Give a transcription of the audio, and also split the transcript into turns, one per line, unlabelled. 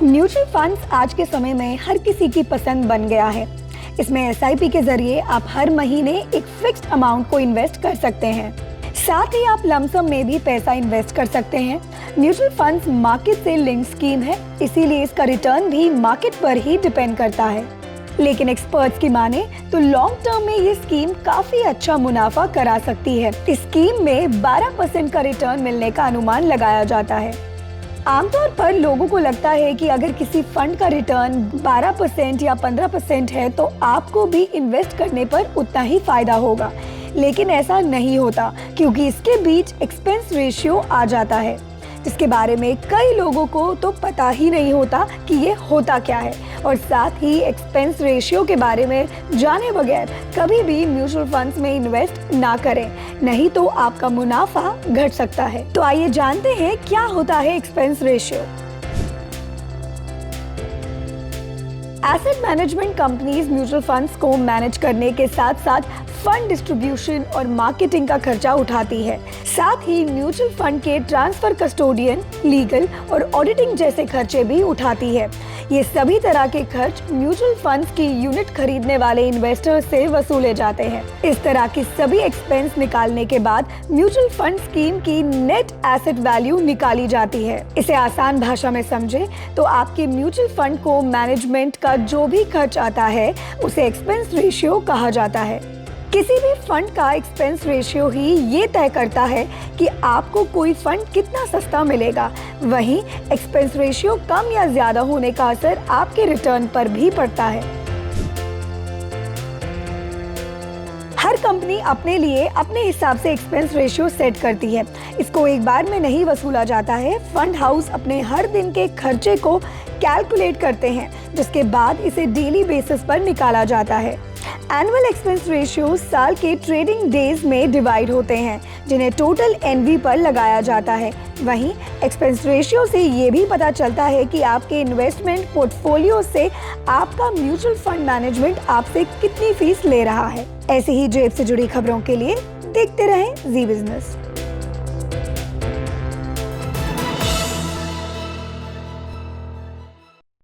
Mutual funds आज के समय में हर किसी की पसंद बन गया है। इसमें एसआईपी के जरिए आप हर महीने एक फिक्स्ड अमाउंट को इन्वेस्ट कर सकते हैं। साथ ही आप लमसम में भी पैसा इन्वेस्ट कर सकते हैं। म्यूचुअल फंड्स मार्केट से लिंक स्कीम है, इसीलिए इसका रिटर्न भी मार्केट पर ही डिपेंड करता है। लेकिन एक्सपर्ट्स की माने तो लॉन्ग टर्म में ये स्कीम काफी अच्छा मुनाफा करा सकती है। इस स्कीम में 12% का रिटर्न मिलने का अनुमान लगाया जाता है। आमतौर पर लोगों को लगता है कि अगर किसी फंड का रिटर्न 12% या 15% है तो आपको भी इन्वेस्ट करने पर उतना ही फायदा होगा, लेकिन ऐसा नहीं होता क्योंकि इसके बीच एक्सपेंस रेशियो आ जाता है, जिसके बारे में कई लोगों को तो पता ही नहीं होता कि ये होता क्या है। और साथ ही एक्सपेंस रेशियो के बारे में जाने बगैर कभी भी म्यूचुअल फंड्स में इन्वेस्ट ना करें, नहीं तो आपका मुनाफा घट सकता है। तो आइए जानते हैं क्या होता है expense ratio. Asset management companies mutual funds को मैनेज करने के साथ साथ फंड डिस्ट्रीब्यूशन और मार्केटिंग का खर्चा उठाती है। साथ ही म्यूचुअल फंड के ट्रांसफर, कस्टोडियन, लीगल और ऑडिटिंग जैसे खर्चे भी उठाती है। ये सभी तरह के खर्च म्यूचुअल फंड्स की यूनिट खरीदने वाले इन्वेस्टर्स से वसूले जाते हैं। इस तरह की सभी एक्सपेंस निकालने के बाद म्यूचुअल फंड स्कीम की नेट एसेट वैल्यू निकाली जाती है। इसे आसान भाषा में समझे तो आपके म्यूचुअल फंड को मैनेजमेंट का जो भी खर्च आता है उसे एक्सपेंस रेशियो कहा जाता है। किसी भी फंड का एक्सपेंस रेशियो ही ये तय करता है कि आपको कोई फंड कितना सस्ता मिलेगा। वहीं एक्सपेंस रेशियो कम या ज्यादा होने का असर आपके रिटर्न पर भी पड़ता है। हर कंपनी अपने लिए अपने हिसाब से एक्सपेंस रेशियो सेट करती है। इसको एक बार में नहीं वसूला जाता है। फंड हाउस अपने हर दिन के खर्चे को कैलकुलेट करते हैं, जिसके बाद इसे डेली बेसिस पर निकाला जाता है। एनुअल एक्सपेंस रेशियो साल के ट्रेडिंग डेज में डिवाइड होते हैं, जिन्हें टोटल एनवी पर लगाया जाता है। वहीं एक्सपेंस रेशियो से ये भी पता चलता है कि आपके इन्वेस्टमेंट पोर्टफोलियो से आपका म्यूचुअल फंड मैनेजमेंट आपसे कितनी फीस ले रहा है। ऐसे ही जेब से जुड़ी खबरों के लिए देखते रहें जी बिजनेस।